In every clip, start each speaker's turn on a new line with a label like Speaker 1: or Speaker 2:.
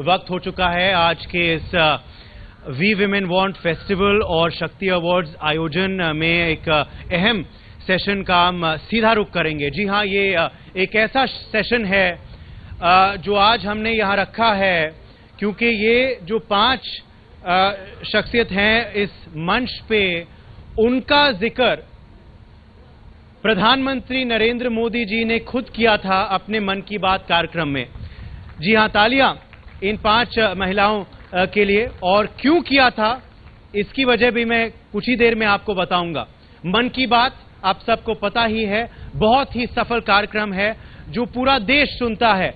Speaker 1: वक्त हो चुका है आज के इस वी विमेन वांट फेस्टिवल और शक्ति अवार्ड्स आयोजन में एक अहम सेशन का हम सीधा रुख करेंगे। जी हां, ये एक ऐसा सेशन है जो आज हमने यहां रखा है क्योंकि ये जो 5 शख्सियत हैं इस मंच पे, उनका जिक्र प्रधानमंत्री नरेंद्र मोदी जी ने खुद किया था अपने मन की बात कार्यक्रम में। जी हां, तालियां इन 5 महिलाओं के लिए। और क्यों किया था इसकी वजह भी मैं कुछ ही देर में आपको बताऊंगा। मन की बात आप सबको पता ही है, बहुत ही सफल कार्यक्रम है जो पूरा देश सुनता है।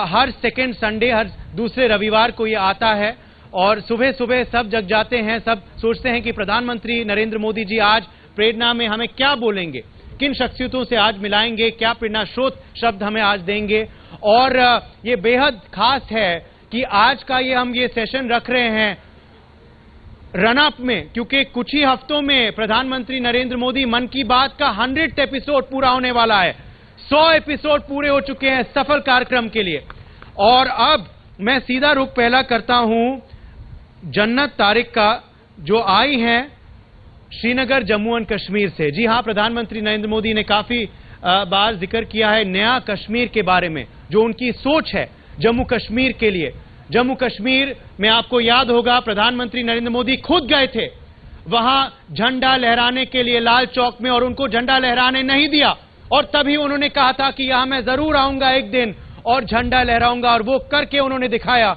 Speaker 1: हर सेकेंड संडे, हर दूसरे रविवार को ये आता है और सुबह सुबह सब जग जाते हैं, सब सोचते हैं कि प्रधानमंत्री नरेंद्र मोदी जी आज प्रेरणा में हमें क्या बोलेंगे, किन शख्सियतों से आज मिलाएंगे, क्या प्रेरणा स्रोत शब्द हमें आज देंगे। और ये बेहद खास है कि आज का हम ये सेशन रख रहे हैं रन अप में, क्योंकि कुछ ही हफ्तों में प्रधानमंत्री नरेंद्र मोदी मन की बात का 100th एपिसोड पूरा होने वाला है। 100 एपिसोड पूरे हो चुके हैं सफल कार्यक्रम के लिए। और अब मैं सीधा रुख पहला करता हूं जन्नत तारिक का, जो आई हैं श्रीनगर जम्मू एंड कश्मीर से। जी हां, प्रधानमंत्री नरेंद्र मोदी ने काफी बार जिक्र किया है नया कश्मीर के बारे में, जो उनकी सोच है जम्मू कश्मीर के लिए। जम्मू कश्मीर में आपको याद होगा प्रधानमंत्री नरेंद्र मोदी खुद गए थे वहां झंडा लहराने के लिए लाल चौक में, और उनको झंडा लहराने नहीं दिया। और तभी उन्होंने कहा था कि यहां मैं जरूर आऊंगा एक दिन और झंडा लहराऊंगा, और वो करके उन्होंने दिखाया।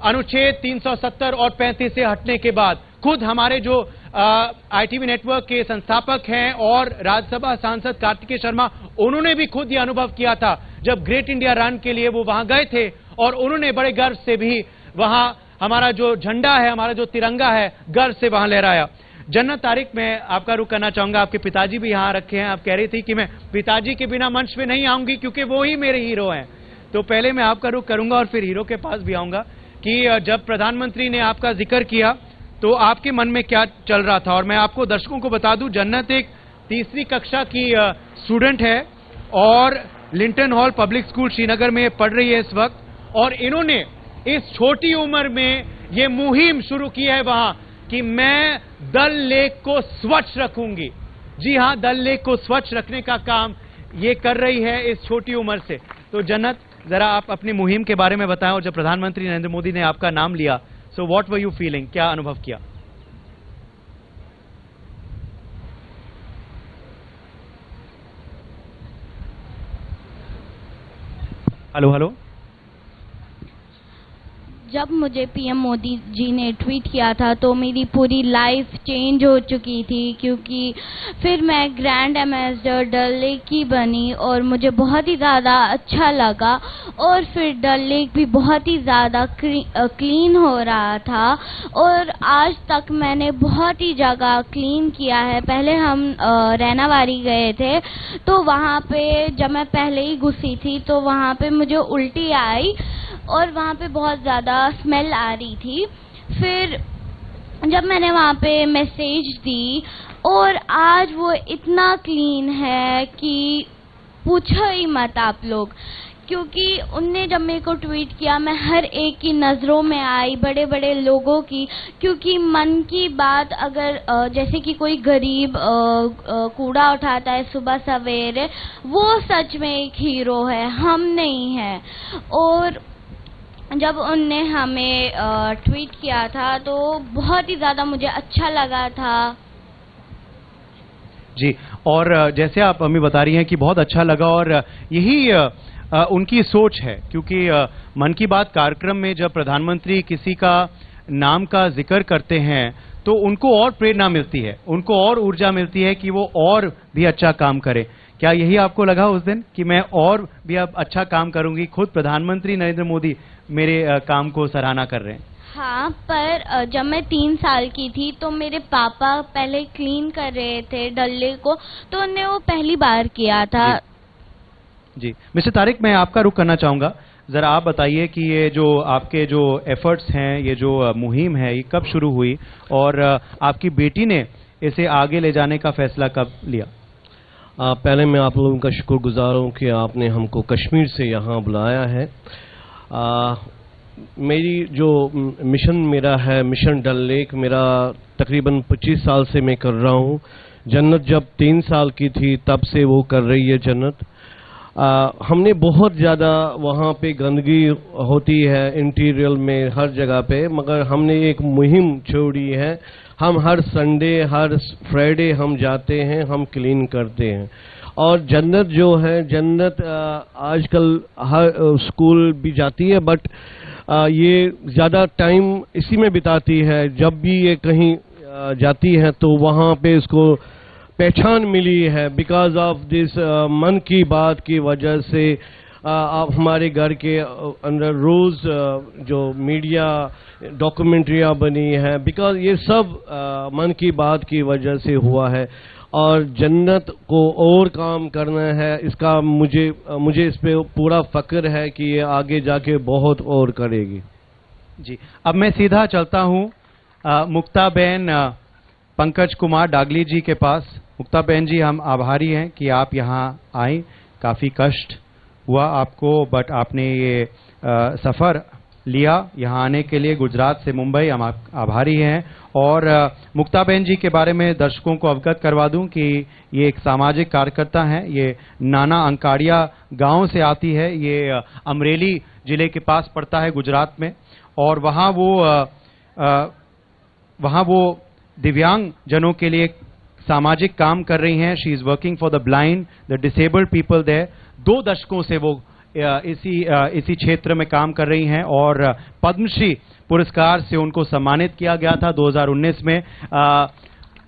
Speaker 1: अनुच्छेद 370 और 35 से हटने के बाद खुद हमारे जो आईटीवी नेटवर्क के संस्थापक हैं और राज्यसभा सांसद कार्तिकेय शर्मा, उन्होंने भी खुद ये अनुभव किया था जब ग्रेट इंडिया रन के लिए वो वहां गए थे, और उन्होंने बड़े गर्व से भी वहां हमारा जो झंडा है, हमारा जो तिरंगा है, गर्व से वहां लहराया। जन्नत तारिक, मैं आपका रुख करना चाहूंगा। आपके पिताजी भी यहां रखे हैं। आप कह रही थी कि मैं पिताजी के बिना मंच पे नहीं आऊंगी क्योंकि वो ही मेरे हीरो हैं। तो पहले मैं आपका रुख करूंगा और फिर हीरो के पास भी आऊंगा कि जब प्रधानमंत्री ने आपका जिक्र किया तो आपके मन में क्या चल रहा था। और मैं आपको दर्शकों को बता दूं, जन्नत एक 3री कक्षा की स्टूडेंट है और Linton hall public school Srinagar में पढ़ रही है इस वक्त। और इन्होंने इस छोटी उम्र में ये मुहिम शुरू की है वहां कि मैं डल लेक को स्वच्छ रखूंगी। जी हां, डल लेक को स्वच्छ रखने का काम ये कर रही है इस छोटी उम्र से। तो जन्नत, जरा आप अपनी मुहिम के बारे में बताएं। और जब प्रधानमंत्री नरेंद्र मोदी ने आपका नाम लिया, so what were you feeling, क्या अनुभव किया? Hello hello.
Speaker 2: जब मुझे पीएम मोदी जी ने ट्वीट किया था तो मेरी पूरी लाइफ चेंज हो चुकी थी, क्योंकि फिर मैं ग्रैंड एम्बेसडर डल लेक की बनी और मुझे बहुत ही ज़्यादा अच्छा लगा। और फिर डल लेक भी बहुत ही ज़्यादा क्लीन हो रहा था और आज तक मैंने बहुत ही जगह क्लीन किया है। पहले हम रैनावारी गए थे तो वहाँ पे जब मैं पहले ही घुसी थी तो वहाँ पे मुझे उल्टी आई और वहाँ पे बहुत ज़्यादा स्मेल आ रही थी। फिर जब मैंने वहाँ पे मैसेज दी और आज वो इतना क्लीन है कि पूछो ही मत आप लोग, क्योंकि उनने जब मेरे को ट्वीट किया मैं हर एक की नज़रों में आई, बड़े बड़े लोगों की। क्योंकि मन की बात अगर जैसे कि कोई गरीब कूड़ा उठाता है सुबह सवेरे, वो सच में एक हीरो है, हम नहीं हैं। और जब उनने हमें ट्वीट किया था तो बहुत ही ज़्यादा मुझे अच्छा लगा था।
Speaker 1: जी, और जैसे आप अम्मी बता रही हैं कि बहुत अच्छा लगा, और यही उनकी सोच है। क्योंकि मन की बात कार्यक्रम में जब प्रधानमंत्री किसी का नाम का जिक्र करते हैं तो उनको और प्रेरणा मिलती है, उनको और ऊर्जा मिलती है कि वो और भी अच्छा काम करें। क्या यही आपको लगा उस दिन कि मैं और भी अब अच्छा काम करूंगी? खुद प्रधानमंत्री नरेंद्र मोदी मेरे काम को सराहना कर रहे हैं।
Speaker 2: हाँ, पर जब मैं 3 साल की थी तो मेरे पापा पहले क्लीन कर रहे थे डल लेक को, तो उन्हें वो पहली बार किया था।
Speaker 1: जी मिस्टर तारिक, मैं आपका रुख करना चाहूंगा। जरा आप बताइए कि ये जो आपके जो एफर्ट्स हैं, ये जो मुहिम है, ये कब शुरू हुई और आपकी बेटी ने इसे आगे ले जाने का फैसला कब लिया?
Speaker 3: पहले मैं आप लोगों का शुक्रगुजार हूँ कि आपने हमको कश्मीर से यहाँ बुलाया है। मेरी जो मिशन मेरा है, मिशन डल लेक, मेरा तकरीबन 25 साल से मैं कर रहा हूँ। जन्नत जब 3 साल की थी तब से वो कर रही है जन्नत। हमने बहुत ज़्यादा वहाँ पे गंदगी होती है इंटीरियर में हर जगह पे, मगर हमने एक मुहिम छोड़ी है। हम हर संडे हर फ्राइडे हम जाते हैं, हम क्लीन करते हैं। और जन्नत जो है, जन्नत आजकल हर स्कूल भी जाती है, बट ये ज़्यादा टाइम इसी में बिताती है। जब भी ये कहीं जाती है तो वहाँ पे इसको पहचान मिली है बिकॉज ऑफ दिस मन की बात की वजह से। आप हमारे घर के अंदर रोज जो मीडिया डॉक्यूमेंट्रियाँ बनी है, बिकॉज ये सब मन की बात की वजह से हुआ है। और जन्नत को और काम करना है, इसका मुझे इस पे पूरा फक्र है कि ये आगे जाके बहुत और करेगी।
Speaker 1: जी, अब मैं सीधा चलता हूँ मुक्ता बहन पंकज कुमार डागली जी के पास। मुक्ता बहन जी, हम आभारी हैं कि आप यहाँ आई। काफ़ी कष्ट हुआ आपको, बट आपने ये सफ़र लिया यहाँ आने के लिए गुजरात से मुंबई। हम आभारी हैं। और मुक्ता बहन जी के बारे में दर्शकों को अवगत करवा दूं कि ये एक सामाजिक कार्यकर्ता हैं। ये नाना अंकाड़िया गांव से आती है। ये अमरेली जिले के पास पड़ता है गुजरात में। और वहाँ वो दिव्यांग जनों के लिए सामाजिक काम कर रही हैं। She is working for the blind, the disabled people there. 2 दशकों से वो इसी क्षेत्र में काम कर रही हैं और पद्मश्री पुरस्कार से उनको सम्मानित किया गया था 2019 में।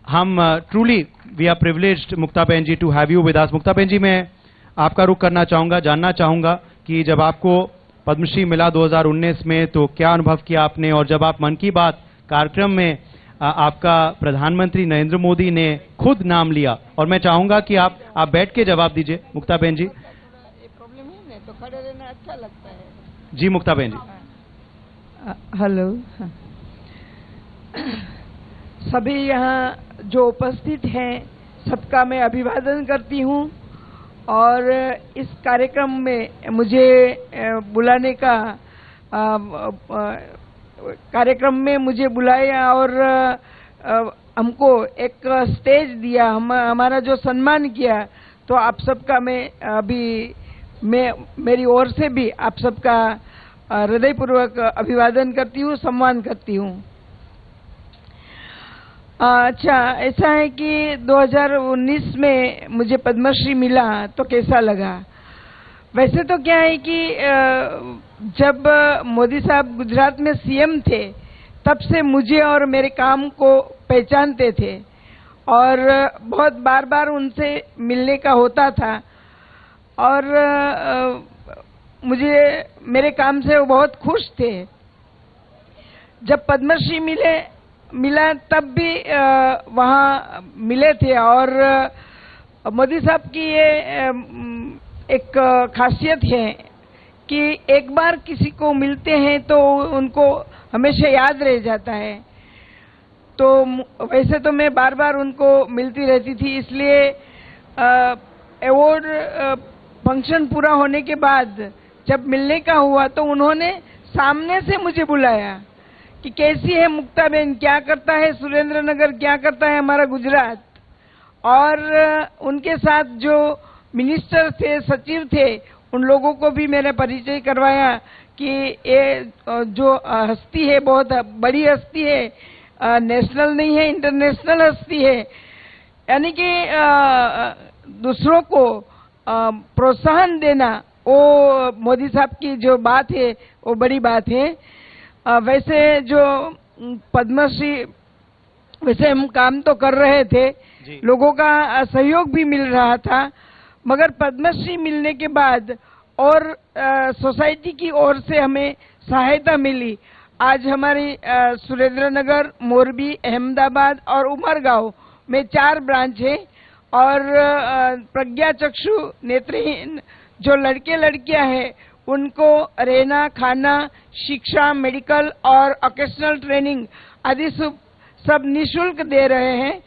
Speaker 1: हम truly we are privileged Mukta बहन ji to have you with us. Mukta बहन जी, मैं आपका रुख करना चाहूँगा, जानना चाहूँगा कि जब आपको पद्मश्री मिला 2019 में तो क्या अनुभव किया आपने, और जब आप मन की बात कार्यक्रम में आपका प्रधानमंत्री नरेंद्र मोदी ने खुद नाम लिया, और मैं चाहूँगा कि आप बैठ के जवाब दीजिए मुक्ता बहन जी।
Speaker 4: प्रॉब्लम है ना, तो खड़े रहना अच्छा लगता है।
Speaker 1: जी मुक्ता बहन जी।
Speaker 4: हेलो, सभी यहाँ जो उपस्थित हैं सबका मैं अभिवादन करती हूँ। और इस कार्यक्रम में मुझे बुलाने का कार्यक्रम में मुझे बुलाया और हमको एक स्टेज दिया, हमारा जो सम्मान किया, तो आप सबका मैं मेरी ओर से भी आप सबका हृदयपूर्वक अभिवादन करती हूँ, सम्मान करती हूँ। अच्छा, ऐसा है कि 2019 में मुझे पद्मश्री मिला तो कैसा लगा। वैसे तो क्या है कि जब मोदी साहब गुजरात में सीएम थे तब से मुझे और मेरे काम को पहचानते थे और बहुत बार बार उनसे मिलने का होता था और मुझे मेरे काम से वो बहुत खुश थे। जब पद्मश्री मिला तब भी वहाँ मिले थे और मोदी साहब की ये एक खासियत है कि एक बार किसी को मिलते हैं तो उनको हमेशा याद रह जाता है। तो वैसे तो मैं बार बार उनको मिलती रहती थी, इसलिए अवार्ड फंक्शन पूरा होने के बाद जब मिलने का हुआ तो उन्होंने सामने से मुझे बुलाया कि कैसी है मुक्ता बहन, क्या करता है सुरेंद्र नगर, क्या करता है हमारा गुजरात। और उनके साथ जो मिनिस्टर थे, सचिव थे, उन लोगों को भी मैंने परिचय करवाया कि ये जो हस्ती है बहुत बड़ी हस्ती है, नेशनल नहीं है, इंटरनेशनल हस्ती है। यानी कि दूसरों को प्रोत्साहन देना, वो मोदी साहब की जो बात है वो बड़ी बात है। वैसे जो पद्मश्री, वैसे हम काम तो कर रहे थे, लोगों का सहयोग भी मिल रहा था, मगर पद्मश्री मिलने के बाद और सोसाइटी की ओर से हमें सहायता मिली। आज हमारी सुरेंद्रनगर, मोरबी, अहमदाबाद और उमरगांव में 4 ब्रांच है और प्रज्ञा चक्षु नेत्रहीन जो लड़के लड़कियां हैं उनको रहना, खाना, शिक्षा, मेडिकल और ओकेशनल ट्रेनिंग आदि सब निःशुल्क दे रहे हैं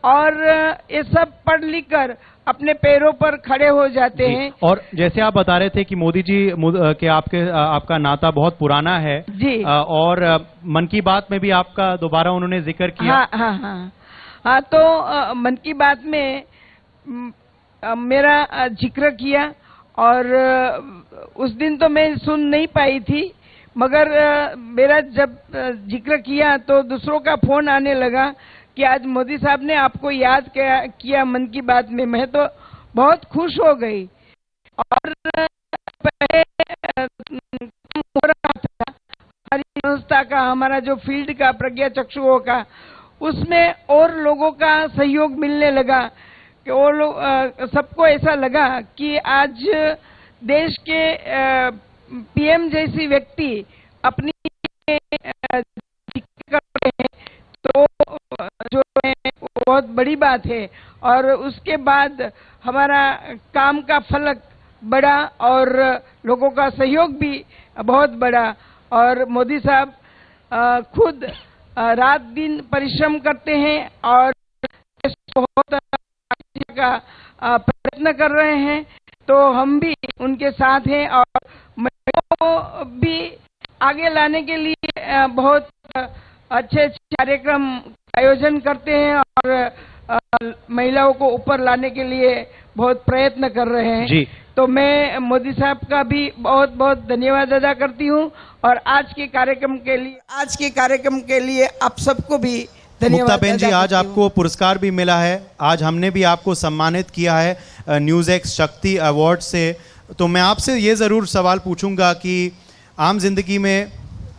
Speaker 4: और ये सब पढ़ लिख कर अपने पैरों पर खड़े हो जाते हैं।
Speaker 1: और जैसे आप बता रहे थे कि मोदी जी के आपका नाता बहुत पुराना है
Speaker 4: जी,
Speaker 1: और मन की बात में भी आपका दोबारा उन्होंने जिक्र किया।
Speaker 4: हाँ, तो मन की बात में मेरा जिक्र किया और उस दिन तो मैं सुन नहीं पाई थी, मगर मेरा जब जिक्र किया तो दूसरों का फोन आने लगा कि आज मोदी साहब ने आपको याद किया मन की बात में। मैं तो बहुत खुश हो गई। और पहले हो रहा था हमारी संस्था का, हमारा जो फील्ड का प्रज्ञा चक्षुओं का, उसमें और लोगों का सहयोग मिलने लगा कि वो लोग सबको ऐसा लगा कि आज देश के पीएम जैसी व्यक्ति अपनी कर रहे हैं, तो जो है बहुत बड़ी बात है। और उसके बाद हमारा काम का फलक बढ़ा और लोगों का सहयोग भी बहुत बढ़ा। और मोदी साहब खुद रात दिन परिश्रम करते हैं और बहुत का प्रयत्न कर रहे हैं, तो हम भी उनके साथ हैं और महिलाओं को भी आगे लाने के लिए बहुत अच्छे कार्यक्रम आयोजन करते हैं और महिलाओं को ऊपर लाने के लिए बहुत प्रयत्न कर रहे हैं
Speaker 1: जी।
Speaker 4: तो मैं मोदी साहब का भी बहुत बहुत धन्यवाद अदा करती हूं और आज के कार्यक्रम के लिए आप सबको भी धन्यवाद।
Speaker 1: मुक्ताबेन जी, आज आपको पुरस्कार भी मिला है, आज हमने भी आपको सम्मानित किया है न्यूज़ एक्स शक्ति अवार्ड से। तो मैं आपसे ये ज़रूर सवाल पूछूंगा कि आम जिंदगी में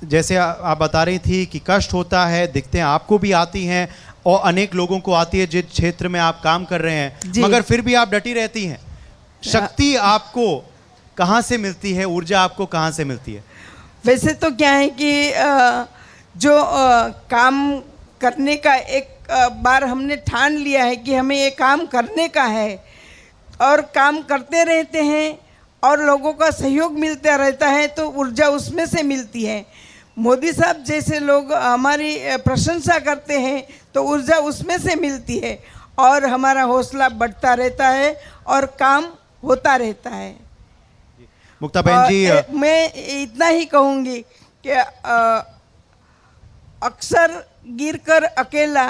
Speaker 1: जैसे आप बता रही थी कि कष्ट होता है, दिक्कतें आपको भी आती हैं और अनेक लोगों को आती है जिस क्षेत्र में आप काम कर रहे हैं, मगर फिर भी आप डटी रहती हैं। शक्ति आपको कहाँ से मिलती है, ऊर्जा आपको कहाँ से मिलती है?
Speaker 4: वैसे तो क्या है कि जो काम करने का एक बार हमने ठान लिया है कि हमें ये काम करने का है और काम करते रहते हैं और लोगों का सहयोग मिलता रहता है, तो ऊर्जा उसमें से मिलती है। मोदी साहब जैसे लोग हमारी प्रशंसा करते हैं तो ऊर्जा उसमें से मिलती है और हमारा हौसला बढ़ता रहता है और काम होता रहता है।
Speaker 1: मुक्ताबेन जी,
Speaker 4: मैं इतना ही कहूँगी कि अक्सर गिरकर अकेला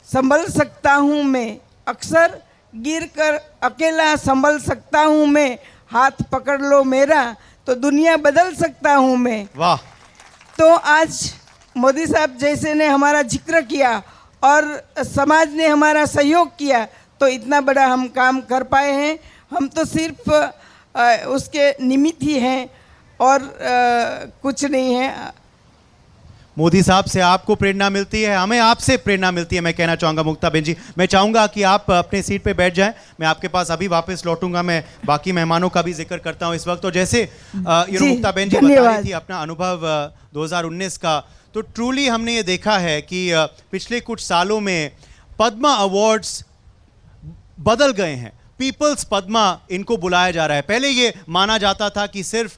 Speaker 4: संभल सकता हूँ मैं, अक्सर गिरकर अकेला संभल सकता हूँ मैं, हाथ पकड़ लो मेरा तो दुनिया बदल सकता हूँ मैं।
Speaker 1: वाह।
Speaker 4: तो आज मोदी साहब जैसे ने हमारा जिक्र किया और समाज ने हमारा सहयोग किया तो इतना बड़ा हम काम कर पाए हैं। हम तो सिर्फ उसके निमित्त ही हैं और कुछ नहीं है।
Speaker 1: मोदी साहब से आपको प्रेरणा मिलती है, हमें आपसे प्रेरणा मिलती है। मैं कहना चाहूँगा मुक्ताबेन जी, मैं चाहूँगा कि आप अपने सीट पे बैठ जाएं, मैं आपके पास अभी वापस लौटूंगा। मैं बाकी मेहमानों का भी जिक्र करता हूँ इस वक्त। तो जैसे मुक्ताबेन जी बता रही थी अपना अनुभव 2019 का, तो ट्रूली हमने ये देखा है कि पिछले कुछ सालों में पद्मा अवार्ड्स बदल गए हैं। पीपल्स पद्मा इनको बुलाया जा रहा है। पहले ये माना जाता था कि सिर्फ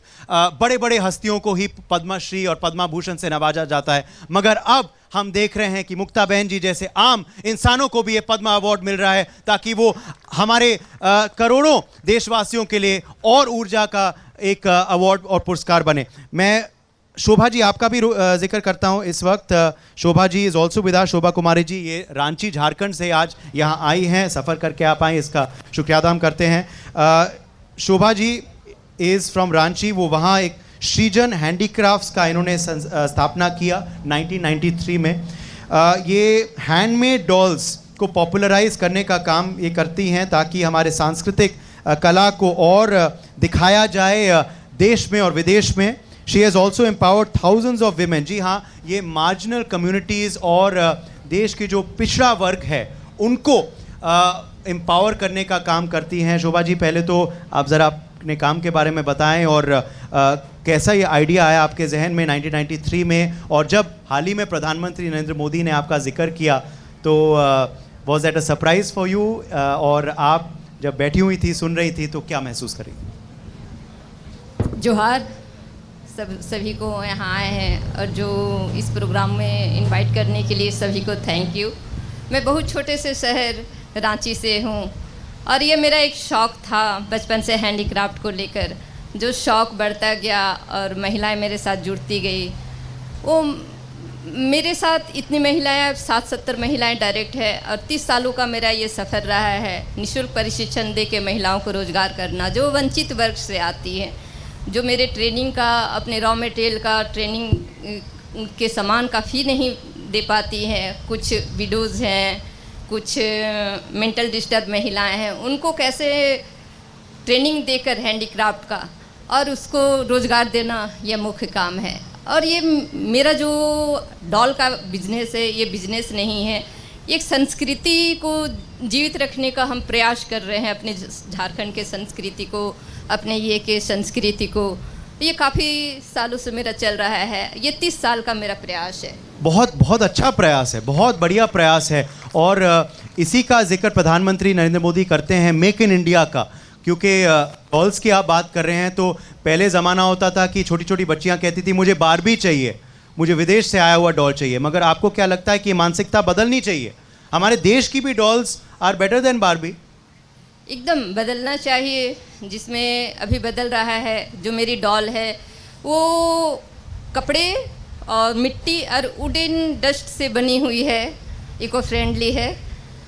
Speaker 1: बड़े बड़े हस्तियों को ही पद्मश्री और पद्मा भूषण से नवाजा जाता है, मगर अब हम देख रहे हैं कि मुक्ताबेन जी जैसे आम इंसानों को भी ये पद्मा अवार्ड मिल रहा है ताकि वो हमारे करोड़ों देशवासियों के लिए और ऊर्जा का एक अवार्ड और पुरस्कार बने। मैं शोभा जी आपका भी जिक्र करता हूं इस वक्त। Shobha ji is also with us. शोभा कुमारी जी ये रांची झारखंड से आज यहां आई हैं, सफ़र करके आप आए, इसका शुक्रिया अदा हम करते हैं। Shobha ji is from Ranchi. वो वहां एक श्रीजन हैंडीक्राफ्ट्स का इन्होंने स्थापना किया 1993 में। ये हैंडमेड डॉल्स को पॉपुलराइज करने का काम ये करती हैं ताकि हमारे सांस्कृतिक कला को और दिखाया जाए देश में और विदेश में। She has also empowered thousands of women. जी हाँ, ये मार्जिनल कम्युनिटीज़ और देश के जो पिछड़ा वर्ग है उनको एम्पावर करने का काम करती हैं। शोभा जी, पहले तो आप ज़रा अपने काम के बारे में बताएं और कैसा ये आइडिया आया आपके जहन में 1993 में, और जब हाल ही में प्रधानमंत्री नरेंद्र मोदी ने आपका जिक्र किया तो was that a surprise for you, और आप जब बैठी हुई थी सुन रही थी तो क्या महसूस करी?
Speaker 5: जोहार सभी को यहाँ आए हैं और जो इस प्रोग्राम में इनवाइट करने के लिए सभी को थैंक यू। मैं बहुत छोटे से शहर रांची से हूँ और ये मेरा एक शौक़ था बचपन से हैंडीक्राफ्ट को लेकर, जो शौक़ बढ़ता गया और महिलाएं मेरे साथ जुड़ती गई। वो मेरे साथ इतनी महिलाएं, 60-70 महिलाएं डायरेक्ट है, और 30 सालों का मेरा ये सफ़र रहा है निःशुल्क प्रशिक्षण दे के महिलाओं को रोज़गार करना, जो वंचित वर्ग से आती है, जो मेरे ट्रेनिंग का, अपने रॉ मटेरियल का, ट्रेनिंग के सामान का फ़ी नहीं दे पाती हैं। कुछ विडोज़ हैं, कुछ मेंटल डिस्टर्ब महिलाएं हैं, उनको कैसे ट्रेनिंग देकर हैंडीक्राफ्ट का और उसको रोज़गार देना, यह मुख्य काम है। और ये मेरा जो डॉल का बिजनेस है, ये बिजनेस नहीं है, एक संस्कृति को जीवित रखने का हम प्रयास कर रहे हैं, अपने झारखंड के संस्कृति को, अपने ये के संस्कृति को। ये काफ़ी सालों से मेरा चल रहा है, ये 30 साल का मेरा प्रयास है।
Speaker 6: बहुत बहुत अच्छा प्रयास है, बहुत बढ़िया प्रयास है। और इसी का जिक्र प्रधानमंत्री नरेंद्र मोदी करते हैं, मेक इन इंडिया का, क्योंकि डॉल्स की आप बात कर रहे हैं तो पहले ज़माना होता था कि छोटी छोटी बच्चियां कहती थी मुझे बारबी चाहिए, मुझे विदेश से आया हुआ डॉल चाहिए। मगर आपको क्या लगता है कि ये मानसिकता बदलनी चाहिए? हमारे देश की भी dolls are better than Barbie.
Speaker 5: एकदम बदलना चाहिए, जिसमें अभी बदल रहा है। जो मेरी डॉल है वो कपड़े और मिट्टी और वुडन डस्ट से बनी हुई है, इको फ्रेंडली है,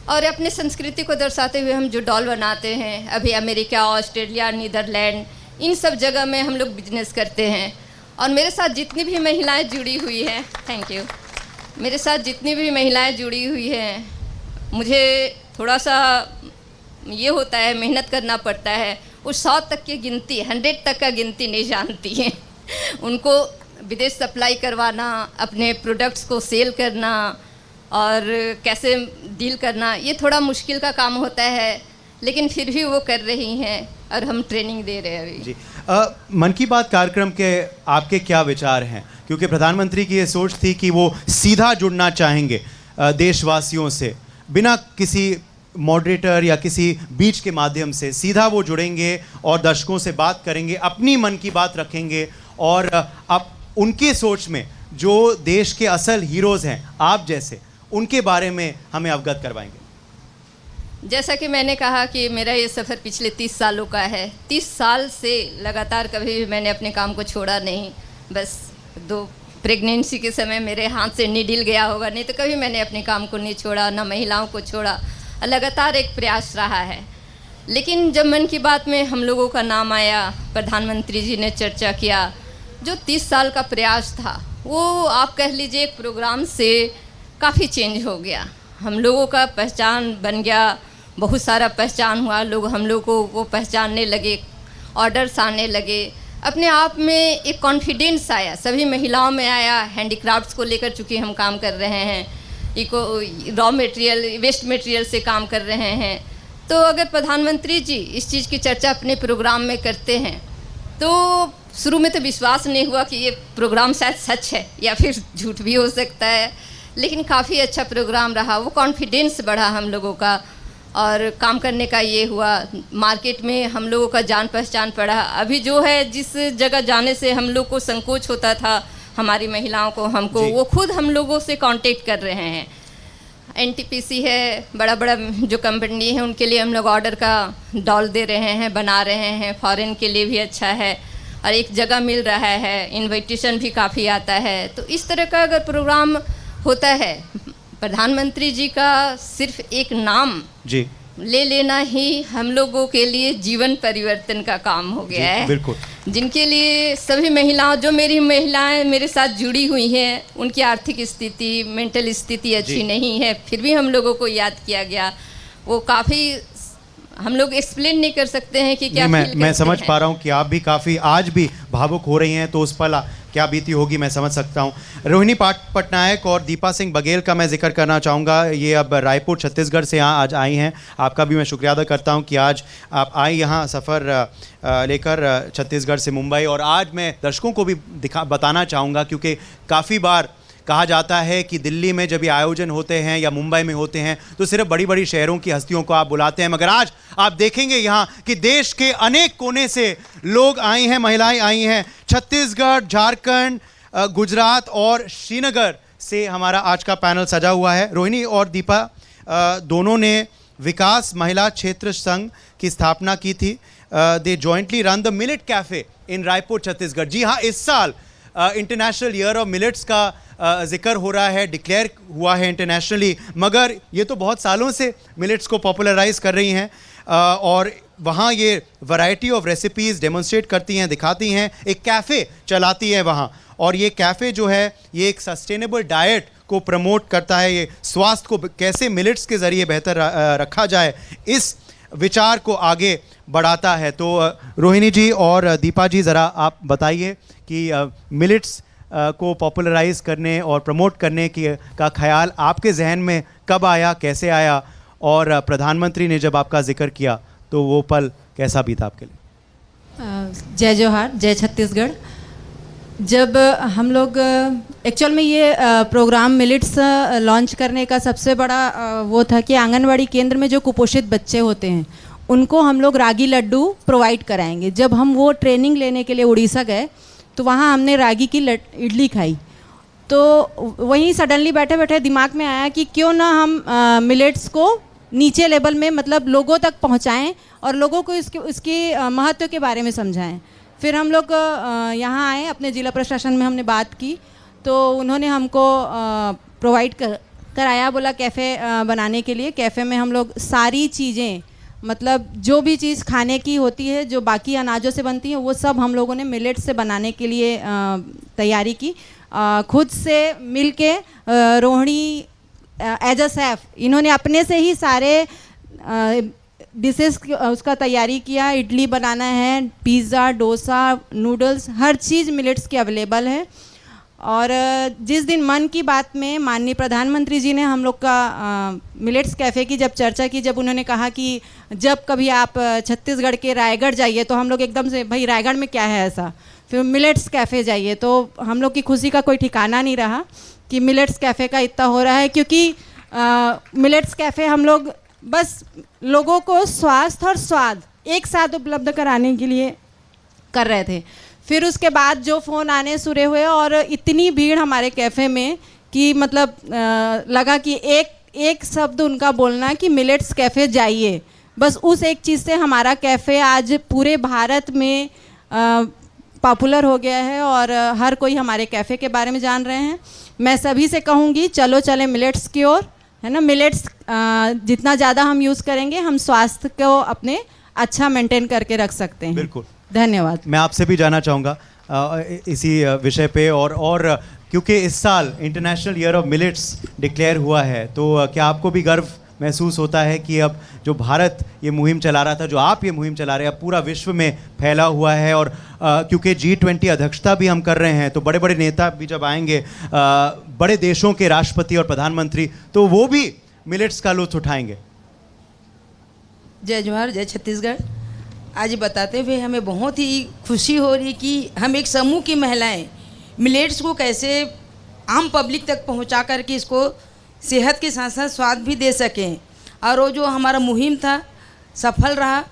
Speaker 5: और अपने संस्कृति को दर्शाते हुए हम जो डॉल बनाते हैं, अभी अमेरिका, ऑस्ट्रेलिया, नीदरलैंड, इन सब जगह में हम लोग बिजनेस करते हैं। और मेरे साथ जितनी भी महिलाएं जुड़ी हुई हैं, थैंक यू, मेरे साथ जितनी भी महिलाएं जुड़ी हुई हैं, मुझे थोड़ा सा ये होता है, मेहनत करना पड़ता है। वो 100 तक की गिनती, 100 तक का गिनती नहीं जानती हैं। उनको विदेश सप्लाई करवाना, अपने प्रोडक्ट्स को सेल करना और कैसे डील करना, ये थोड़ा मुश्किल का काम होता है, लेकिन फिर भी वो कर रही हैं और हम ट्रेनिंग दे रहे हैं अभी।
Speaker 6: जी, मन की बात कार्यक्रम के आपके क्या विचार हैं? क्योंकि प्रधानमंत्री की ये सोच थी कि वो सीधा जुड़ना चाहेंगे देशवासियों से, बिना किसी मॉडरेटर या किसी बीच के माध्यम से सीधा वो जुड़ेंगे और दर्शकों से बात करेंगे, अपनी मन की बात रखेंगे। और अब उनकी सोच में जो देश के असल हीरोज़ हैं आप जैसे, उनके बारे में हमें अवगत करवाएंगे।
Speaker 5: जैसा कि मैंने कहा कि मेरा ये सफ़र पिछले 30 सालों का है। 30 साल से लगातार कभी भी मैंने अपने काम को छोड़ा नहीं। बस 2 प्रेगनेंसी के समय मेरे हाथ से निडिल गया होगा, नहीं तो कभी मैंने अपने काम को नहीं छोड़ा, ना महिलाओं को छोड़ा। लगातार एक प्रयास रहा है। लेकिन जब मन की बात में हम लोगों का नाम आया, प्रधानमंत्री जी ने चर्चा किया, जो 30 साल का प्रयास था वो आप कह लीजिए एक प्रोग्राम से काफ़ी चेंज हो गया। हम लोगों का पहचान बन गया, बहुत सारा पहचान हुआ, लोग हम लोग को वो पहचानने लगे, ऑर्डर्स आने लगे, अपने आप में एक कॉन्फिडेंस आया, सभी महिलाओं में आया। हैंडीक्राफ्ट्स को लेकर चूँकि हम काम कर रहे हैं, eco raw material, waste material से काम कर रहे हैं, तो अगर प्रधानमंत्री जी इस चीज़ की चर्चा अपने प्रोग्राम में करते हैं तो शुरू में तो विश्वास नहीं हुआ कि ये प्रोग्राम शायद सच है या फिर झूठ भी हो सकता है, लेकिन काफ़ी अच्छा प्रोग्राम रहा। वो कॉन्फिडेंस बढ़ा हम लोगों का और काम करने का ये हुआ। मार्केट में हम लोगों का जान पहचान पड़ा। अभी जो है, जिस जगह जाने से हम लोग को संकोच होता था, हमारी महिलाओं को, हमको, वो खुद हम लोगों से कांटेक्ट कर रहे हैं। एनटीपीसी है, बड़ा बड़ा जो कंपनी है, उनके लिए हम लोग ऑर्डर का डॉल दे रहे हैं, बना रहे हैं। फॉरेन के लिए भी अच्छा है और एक जगह मिल रहा है, इनविटेशन भी काफ़ी आता है। तो इस तरह का अगर प्रोग्राम होता है, प्रधानमंत्री जी का सिर्फ एक नाम जी ले लेना ही हम लोगों के लिए जीवन परिवर्तन का काम हो गया है।
Speaker 6: बिल्कुल।
Speaker 5: जिनके लिए सभी महिलाओं, जो मेरी महिलाएं मेरे साथ जुड़ी हुई हैं, उनकी आर्थिक स्थिति, मेंटल स्थिति अच्छी नहीं है, फिर भी हम लोगों को याद किया गया। वो काफ़ी हम लोग एक्सप्लेन नहीं कर सकते हैं कि क्या
Speaker 6: मैं समझ पा रहा हूँ कि आप भी काफ़ी आज भी भावुक हो रही हैं, तो उस पल क्या बीती होगी मैं समझ सकता हूँ। रोहिणी पटनायक और दीपा सिंह बघेल का मैं जिक्र करना चाहूँगा। ये अब रायपुर छत्तीसगढ़ से यहाँ आज आई हैं। आपका भी मैं शुक्रिया अदा करता हूँ कि आज आप आई यहाँ सफ़र लेकर छत्तीसगढ़ से मुंबई। और आज मैं दर्शकों को भी बताना चाहूँगा, क्योंकि काफ़ी बार कहा जाता है कि दिल्ली में जब ये आयोजन होते हैं या मुंबई में होते हैं तो सिर्फ बड़ी बड़ी शहरों की हस्तियों को आप बुलाते हैं, मगर आज आप देखेंगे यहाँ कि देश के अनेक कोने से लोग आए हैं, महिलाएं आई हैं। छत्तीसगढ़, झारखंड, गुजरात और श्रीनगर से हमारा आज का पैनल सजा हुआ है। रोहिणी और दीपा दोनों ने विकास महिला क्षेत्र संघ की स्थापना की थी। They jointly run the millet cafe in Raipur Chhattisgarh. जी हाँ, इस साल इंटरनेशनल ईयर ऑफ मिलेट्स का जिक्र हो रहा है, डिक्लेयर हुआ है इंटरनेशनली, मगर ये तो बहुत सालों से मिलेट्स को पॉपुलराइज कर रही हैं और वहाँ ये वैरायटी ऑफ रेसिपीज़ डेमोन्स्ट्रेट करती हैं, दिखाती हैं, एक कैफ़े चलाती है वहाँ। और ये कैफ़े जो है ये एक सस्टेनेबल डाइट को प्रमोट करता है, ये स्वास्थ्य को कैसे मिलेट्स के ज़रिए बेहतर रखा जाए इस विचार को आगे बढ़ाता है। तो रोहिणी जी और दीपा जी, ज़रा आप बताइए कि मिलेट्स को पॉपुलराइज करने और प्रमोट करने का ख्याल आपके जहन में कब आया, कैसे आया, और प्रधानमंत्री ने जब आपका जिक्र किया तो वो पल कैसा बीता आपके लिए?
Speaker 7: जय जोहार, जय छत्तीसगढ़। जब हम लोग एक्चुअल में ये प्रोग्राम मिलेट्स लॉन्च करने का सबसे बड़ा वो था कि आंगनवाड़ी केंद्र में जो कुपोषित बच्चे होते हैं उनको हम लोग रागी लड्डू प्रोवाइड कराएंगे। जब हम वो ट्रेनिंग लेने के लिए उड़ीसा गए तो वहाँ हमने रागी की इडली खाई, तो वहीं सडनली बैठे बैठे दिमाग में आया कि क्यों ना हम मिलेट्स को नीचे लेवल में मतलब लोगों तक पहुँचाएँ और लोगों को इसके महत्व के बारे में समझाएँ। फिर हम लोग यहाँ आए, अपने ज़िला प्रशासन में हमने बात की तो उन्होंने हमको प्रोवाइड कराया, बोला कैफ़े बनाने के लिए। कैफ़े में हम लोग सारी चीज़ें मतलब जो भी चीज़ खाने की होती है जो बाकी अनाजों से बनती है वो सब हम लोगों ने मिलेट से बनाने के लिए तैयारी की। खुद से मिल के रोहिणी एज अ शेफ इन्होंने अपने से ही सारे डिशेस उसका तैयारी किया। इडली बनाना है, पिज़्ज़ा, डोसा, नूडल्स, हर चीज़ मिलेट्स की अवेलेबल है। और जिस दिन मन की बात में माननीय प्रधानमंत्री जी ने हम लोग का मिलेट्स कैफ़े की जब चर्चा की, जब उन्होंने कहा कि जब कभी आप छत्तीसगढ़ के रायगढ़ जाइए तो हम लोग एकदम से भाई रायगढ़ में क्या है ऐसा, फिर मिलेट्स कैफ़े जाइए, तो हम लोग की खुशी का कोई ठिकाना नहीं रहा कि मिलेट्स कैफ़े का इतना हो रहा है। क्योंकि मिलेट्स कैफ़े हम लोग बस लोगों को स्वास्थ्य और स्वाद एक साथ उपलब्ध कराने के लिए कर रहे थे। फिर उसके बाद जो फ़ोन आने शुरू हुए और इतनी भीड़ हमारे कैफ़े में कि मतलब लगा कि एक शब्द उनका बोलना कि मिलेट्स कैफ़े जाइए, बस उस एक चीज़ से हमारा कैफ़े आज पूरे भारत में पॉपुलर हो गया है और हर कोई हमारे कैफ़े के बारे में जान रहे हैं। मैं सभी से कहूँगी चलो चले मिलेट्स की ओर, है ना। मिलेट्स जितना ज़्यादा हम यूज़ करेंगे हम स्वास्थ्य को अपने अच्छा मेंटेन करके रख सकते हैं।
Speaker 6: बिल्कुल,
Speaker 7: धन्यवाद।
Speaker 6: मैं आपसे भी जानना चाहूँगा इसी विषय पे और क्योंकि इस साल international year of millets declare हुआ है तो क्या आपको भी गर्व महसूस होता है कि अब जो भारत ये मुहिम चला रहा था, जो आप ये मुहिम चला रहे हैं, अब पूरा विश्व में फैला हुआ है और क्योंकि G20 अध्यक्षता भी हम कर रहे हैं तो बड़े बड़े नेता भी जब आएंगे, बड़े देशों के राष्ट्रपति और प्रधानमंत्री, तो वो भी मिलेट्स का लुत्फ उठाएंगे।
Speaker 8: जय जोहार, जय छत्तीसगढ़। आज बताते हुए हमें बहुत ही खुशी हो रही कि हम एक समूह की महिलाएं मिलेट्स को कैसे आम पब्लिक तक पहुंचा करके इसको सेहत के साथ साथ स्वाद भी दे सकें। और वो जो हमारा मुहिम था सफल रहा।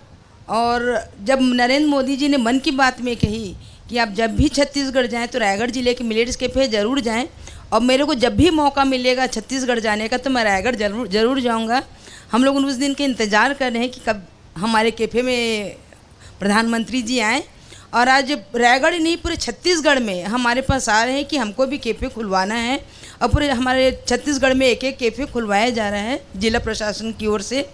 Speaker 8: और जब नरेंद्र मोदी जी ने मन की बात में कही कि आप जब भी छत्तीसगढ़ जाएं तो रायगढ़ ज़िले के मिलेट्स कैफ़े ज़रूर जाएं, और मेरे को जब भी मौका मिलेगा छत्तीसगढ़ जाने का तो मैं रायगढ़ ज़रूर जाऊँगा। हम लोग उस दिन के इंतज़ार कर रहे हैं कि कब हमारे कैफ़े में प्रधानमंत्री जी आएँ। और आज रायगढ़ नहीं पूरे छत्तीसगढ़ में हमारे पास आ रहे हैं कि हमको भी कैफ़े खुलवाना है, और पूरे हमारे छत्तीसगढ़ में एक कैफ़े खुलवाया जा रहा है जिला प्रशासन की ओर से।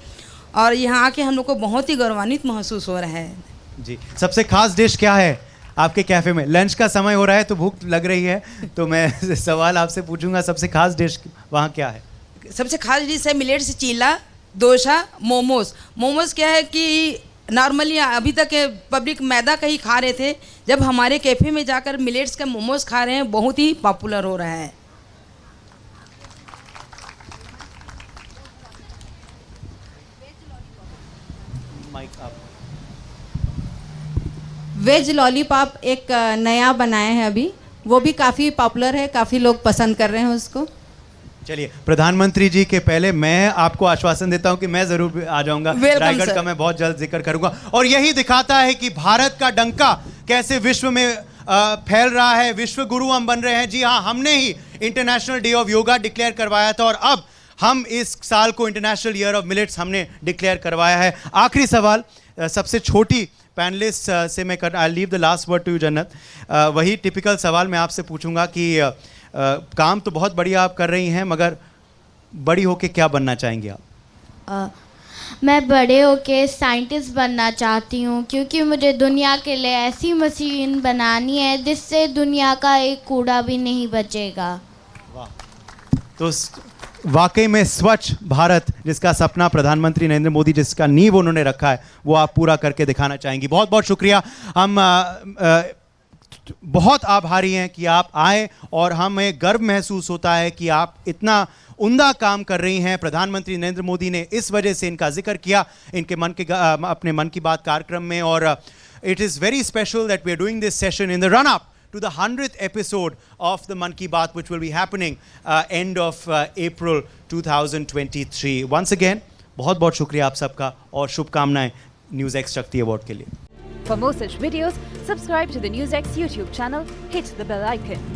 Speaker 8: और यहाँ आके हम लोग को बहुत ही गौरवान्वित महसूस हो रहा है। जी,
Speaker 6: सबसे खास डिश क्या है आपके कैफ़े में? लंच का समय हो रहा है तो भूख लग रही है, तो मैं सवाल आपसे पूछूंगा, सबसे खास डिश वहाँ क्या है?
Speaker 8: सबसे खास डिश है मिलेट्स चीला, डोसा, मोमोज। मोमोज क्या है कि नॉर्मली अभी तक पब्लिक मैदा का ही खा रहे थे, जब हमारे कैफ़े में जाकर मिलेट्स का मोमोज खा रहे हैं, बहुत ही पॉपुलर हो रहा है।
Speaker 7: वेज लॉलीपॉप एक नया बनाया है अभी, वो भी काफ़ी पॉपुलर है, काफ़ी लोग पसंद कर रहे हैं उसको।
Speaker 6: चलिए, प्रधानमंत्री जी के पहले मैं आपको आश्वासन देता हूं कि मैं जरूर आ जाऊंगा। रायगढ़ का मैं बहुत जल्द जिक्र करूंगा। और यही दिखाता है कि भारत का डंका कैसे विश्व में फैल रहा है, विश्व गुरु हम बन रहे हैं। जी हाँ, हमने ही international day of yoga declare करवाया था और अब हम इस साल को इंटरनेशनल ईयर ऑफ मिलेट्स हमने डिक्लेयर करवाया है। आखिरी सवाल सबसे छोटी पैनलिस्ट से मैं कर, I leave the last word to you Jannat. वही टिपिकल सवाल मैं आपसे पूछूंगा कि काम तो बहुत बढ़िया आप कर रही हैं, मगर बड़ी होके क्या बनना चाहेंगी आप?
Speaker 2: मैं बड़े होके साइंटिस्ट बनना चाहती हूँ, क्योंकि मुझे दुनिया के लिए ऐसी मशीन बनानी है जिससे दुनिया का एक कूड़ा भी नहीं बचेगा।
Speaker 6: वाह, तो वाकई में स्वच्छ भारत जिसका सपना प्रधानमंत्री नरेंद्र मोदी जिसका नींव उन्होंने रखा है वो आप पूरा करके दिखाना चाहेंगी। बहुत बहुत शुक्रिया। हम बहुत आभारी हैं कि आप आए और हमें गर्व महसूस होता है कि आप इतना उम्दा काम कर रही हैं। प्रधानमंत्री नरेंद्र मोदी ने इस वजह से इनका जिक्र किया इनके अपने मन की बात कार्यक्रम में, और it is very special that we are doing this session in the run up to the 100th episode of the Mann Ki Baat, which will be happening end of April 2023. Once again, बहुत बहुत शुक्रिया आप सबका और शुभकामनाएं news x शक्ति award के लिए।
Speaker 9: For more such videos, subscribe to the News X YouTube channel, hit the bell icon.